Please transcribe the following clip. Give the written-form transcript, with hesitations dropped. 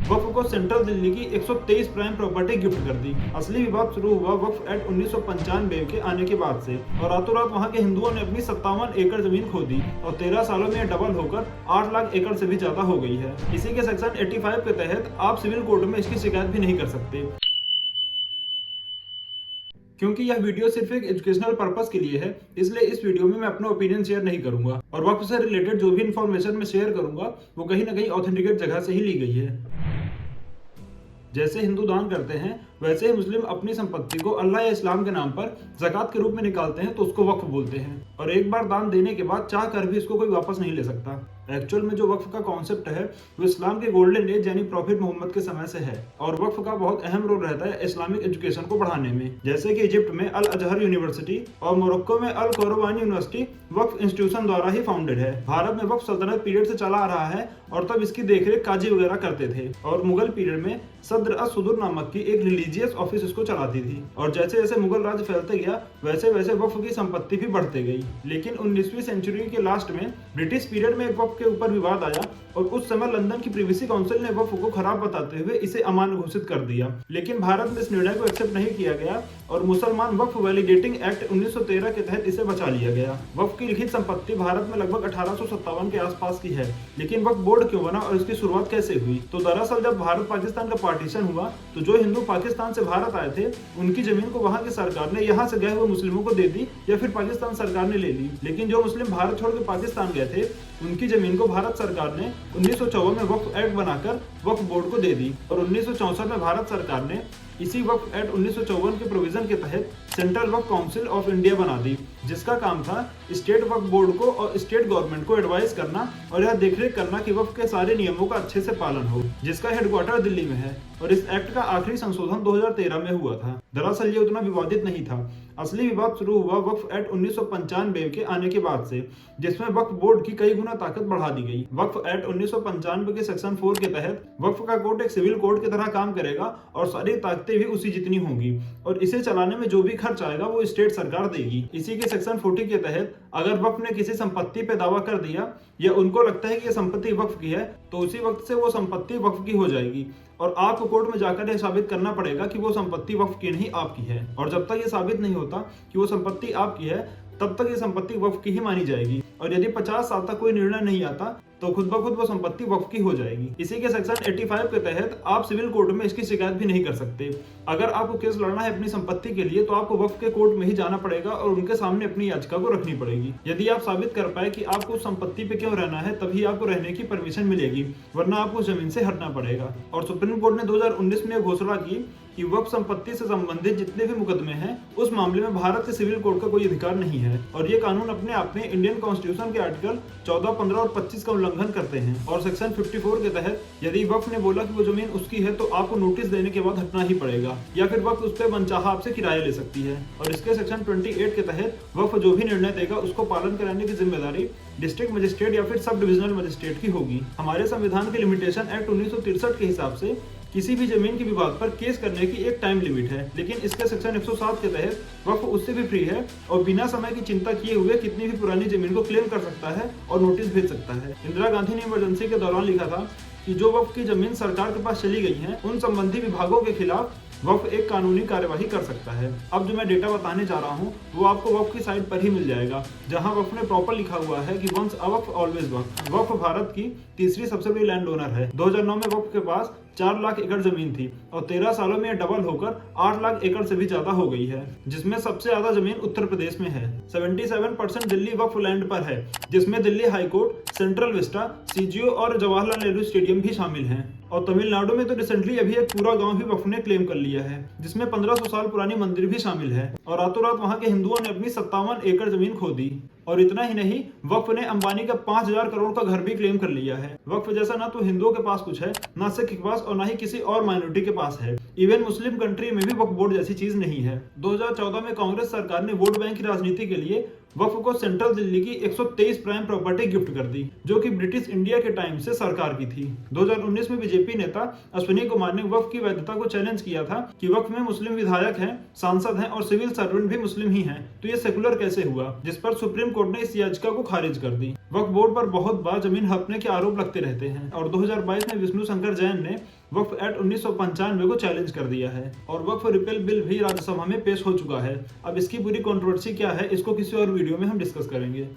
वक्फ को सेंट्रल दिल्ली की 123 prime property gift कर दी। असली विवाद शुरू हुआ वक्फ एक्ट 1995 के आने के बाद से और रातों रात वहां के हिंदुओं ने अपनी 57 एकड़ जमीन खो दी और 13 सालों में यह डबल होकर 8 लाख एकड़ से भी ज्यादा हो गई है। इसी के सेक्शन 85 के तहत आप सिविल कोर्ट में इसकी शिकायत भी नहीं कर सकते। क्योंकि यह वीडियो सिर्फ एक एजुकेशनल पर्पस के लिए है, इसलिए इस वीडियो में मैं अपना ओपिनियन शेयर नहीं करूंगा और वक्फ से रिलेटेड जो भी इंफॉर्मेशन मैं शेयर करूंगा वो कहीं ना कहीं ऑथेंटिकेट जगह से ही ली गई है। जैसे हिंदू दान करते हैं वैसे ही मुस्लिम अपनी संपत्ति को अल्लाह या इस्लाम के नाम पर ज़कात के रूप में निकालते हैं तो उसको वक्फ बोलते हैं और एक बार दान देने के बाद चाह कर भी इसको कोई वापस नहीं ले सकता। एक्चुअल में जो वक्फ का कॉन्सेप्ट है वो इस्लाम के गोल्डन एज यानी प्रॉफिट मोहम्मद के समय से है और वक्फ का बहुत अहम रोल रहता है इस्लामिक एजुकेशन को बढ़ाने में। जैसे कि इजिप्ट में अल अजहर यूनिवर्सिटी और मोरक्को में अल कोरबानी यूनिवर्सिटी वक्फ इंस्टीट्यूशन द्वारा ही फाउंडेड है। भारत में वक्फ सल्तनत पीरियड से चला आ रहा है और तब इसकी देखरेख काजी वगैरह करते थे और मुगल पीरियड में सद्र अस-सुदूर नामक की एक रिलीजियस ऑफिस इसको चलाती थी और जैसे जैसे मुगल राज फैलते गया वैसे वैसे वक्फ की संपत्ति भी बढ़ते गई। लेकिन 19वीं सेंचुरी के लास्ट में ब्रिटिश पीरियड में एक वक्फ के ऊपर विवाद आया और उस समय लंदन की प्रिवेसी काउंसिल ने वक्फ को खराब बताते हुए इसे अमान्य घोषित कर दिया। लेकिन भारत में इस निर्णय को एक्सेप्ट नहीं किया गया और मुसलमान वक्फ वैलिडेटिंग एक्ट 1913 के तहत इसे बचा लिया गया। वक्फ की लिखित संपत्ति भारत में लगभग 1857 के आसपास की है। लेकिन वक्फ बोर्ड क्यों बना और इसकी शुरुआत कैसे हुई? तो दरअसल जब भारत पाकिस्तान का पार्टीशन हुआ तो जो हिंदू पाकिस्तान से भारत आए थे उनकी जमीन को वहां की सरकार ने यहाँ से गए हुए मुस्लिमों को दे दी या फिर पाकिस्तान सरकार ने ले ली। लेकिन जो मुस्लिम भारत छोड़ के पाकिस्तान गए थे उनकी जमीन को भारत सरकार ने 1954 में वक्फ एक्ट बनाकर वक्फ बोर्ड को दे दी और 1964 में भारत सरकार ने इसी वक्फ एक्ट 1954 के प्रोविजन के तहत central Waqf council of India बना दी, जिसका काम था स्टेट वक्फ बोर्ड को और स्टेट गवर्नमेंट को एडवाइस करना और यह देखरेख करना कि वक्फ के सारे नियमों का अच्छे से पालन हो, जिसका हेडक्वार्टर दिल्ली में है। और इस एक्ट का आखिरी संशोधन 2013 में हुआ था। दरअसल ये उतना विवादित नहीं था। असली विवाद शुरू हुआ वक्फ एक्ट 1995 के आने के बाद से, जिसमें वक्फ बोर्ड की कई गुना ताकत बढ़ा दी गई। वक्फ एक्ट 1995 के सेक्शन 4 के तहत वक्फ का कोर्ट एक सिविल कोर्ट की तरह काम करेगा और सारी ताकतें भी उसी जितनी होंगी और इसे चलाने में जो भी खर्च आएगा वो स्टेट सरकार देगी। इसी के सेक्शन 40 के तहत अगर वक्फ ने किसी संपत्ति पे दावा कर दिया या उनको लगता है कि ये संपत्ति वक्फ की है तो उसी वक्त से वो संपत्ति वक्फ की हो जाएगी और आपको कोर्ट में जाकर यह साबित करना पड़ेगा कि वो संपत्ति वक्फ की नहीं आपकी है। और जब तक ये साबित नहीं होता कि वो संपत्ति आपकी है तब तक ये संपत्ति वक्फ की ही मानी जाएगी और यदि 50 साल तक कोई निर्णय नहीं आता तो खुद ब खुद वो संपत्ति वक्फ की हो जाएगी। इसी के सेक्शन 85 के तहत आप सिविल कोर्ट में इसकी शिकायत भी नहीं कर सकते। अगर आपको केस लड़ना है अपनी संपत्ति के लिए तो आपको वक्फ के कोर्ट में ही जाना पड़ेगा और उनके सामने अपनी याचिका को रखनी पड़ेगी। यदि आप साबित कर पाए कि आपको उस संपत्ति पे क्यों रहना है तभी आपको रहने की परमिशन मिलेगी, वरना आपको जमीन से हटना पड़ेगा। और सुप्रीम कोर्ट ने 2019 में घोषणा की कि वक्फ संपत्ति से संबंधित जितने भी मुकदमे हैं उस मामले में भारत के सिविल कोर्ट का कोई अधिकार नहीं है और ये कानून अपने आप में इंडियन कॉन्स्टिट्यूशन के आर्टिकल 14, 15 और 25 का उल्लंघन करते हैं। और सेक्शन 54 के तहत यदि वक्फ ने बोला कि वो जमीन उसकी है तो आपको नोटिस देने के बाद हटना ही पड़ेगा या फिर वक्फ उस पर मनचाहा आपसे किराया ले सकती है। और इसके सेक्शन 28 के तहत वक्फ जो भी निर्णय देगा उसको पालन कराने की जिम्मेदारी डिस्ट्रिक्ट मजिस्ट्रेट या फिर सब डिविजनल मजिस्ट्रेट की होगी। हमारे संविधान के लिमिटेशन एक्ट 1963 के हिसाब से किसी भी जमीन के विवाद पर केस करने की एक टाइम लिमिट है, लेकिन इसके सेक्शन 107 के तहत वक्फ उससे भी फ्री है और बिना समय की चिंता किए हुए कितनी भी पुरानी जमीन को क्लेम कर सकता है और नोटिस भेज सकता है। इंदिरा गांधी ने इमरजेंसी के दौरान लिखा था कि जो वक्फ की जमीन सरकार के पास चली गई है उन संबंधी विभागों के खिलाफ वक्फ एक कानूनी कार्यवाही कर सकता है। अब जो मैं डेटा बताने जा रहा हूँ वो आपको वक्फ की साइट पर ही मिल जाएगा, जहाँ वक्फ ने प्रॉपर लिखा हुआ है कि वंस अ वक्फ ऑलवेज वक्फ। वक्फ भारत की तीसरी सबसे बड़ी लैंड ओनर है। 2009 में वक्फ के पास 4 लाख एकड़ जमीन थी और 13 सालों में यह डबल होकर 8 लाख एकड़ से भी ज्यादा हो गई है, जिसमें सबसे ज्यादा जमीन उत्तर प्रदेश में है। 77% दिल्ली वक्फ लैंड पर है, जिसमें Delhi high court, central Vista, CGO और जवाहरलाल नेहरू स्टेडियम भी शामिल हैं। और तमिलनाडु में तो रिसेंटली अभी एक पूरा गांव भी वक्फ ने क्लेम कर लिया है, जिसमें 1500 साल पुरानी मंदिर भी शामिल है। और रातों रात वहां के हिंदुओं ने अपनी 57 एकड़ जमीन खो दी। और इतना ही नहीं, वक्फ ने अंबानी का 5000 करोड़ का घर भी क्लेम कर लिया है। वक्फ जैसा ना तो हिंदुओं के पास कुछ है, ना सिख के पास और ना ही किसी और माइनॉरिटी के पास है। इवन मुस्लिम कंट्री में भी वक्फ बोर्ड जैसी चीज नहीं है। 2014 में कांग्रेस सरकार ने वोट बैंक की राजनीति के लिए वक्फ को सेंट्रल दिल्ली की 123 प्राइम प्रॉपर्टी गिफ्ट कर दी, जो कि ब्रिटिश इंडिया के टाइम से सरकार की थी। 2019 में बीजेपी नेता अश्विनी कुमार ने वक्फ की वैधता को चैलेंज किया था कि वक्फ में मुस्लिम विधायक हैं, सांसद हैं और सिविल सर्वेंट भी मुस्लिम ही हैं, तो ये सेकुलर कैसे हुआ, जिस पर सुप्रीम कोर्ट ने इस याचिका को खारिज कर दी। वक्फ बोर्ड पर बहुत बार जमीन हड़पने के आरोप लगते रहते हैं और 2022 में विष्णु शंकर जैन ने वक्फ एक्ट 1995 को चैलेंज कर दिया है और वक्फ रिपेल बिल भी राज्यसभा में पेश हो चुका है। अब इसकी पूरी कंट्रोवर्सी क्या है, इसको किसी और वीडियो में हम डिस्कस करेंगे।